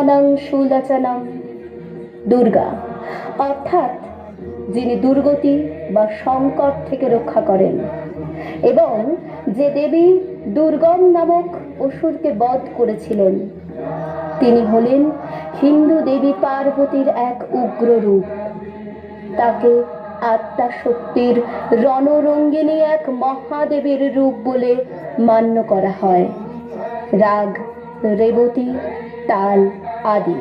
দুর্গানাং সুলোচনম। দুর্গা অর্থাৎ যিনি দুর্গতি বা সংকট থেকে রক্ষা করেন, এবং যে দেবী দুর্গম নামক অসুরকে বধ করেছিলেন তিনি হলেন হিন্দু দেবী পার্বতীর এক উগ্র রূপ। তাকে আত্মা শক্তির রণরঙ্গিনী এক মহাদেবীর রূপ বলে মান্য করা হয়। রাগ, রেবতী, তাল আদি।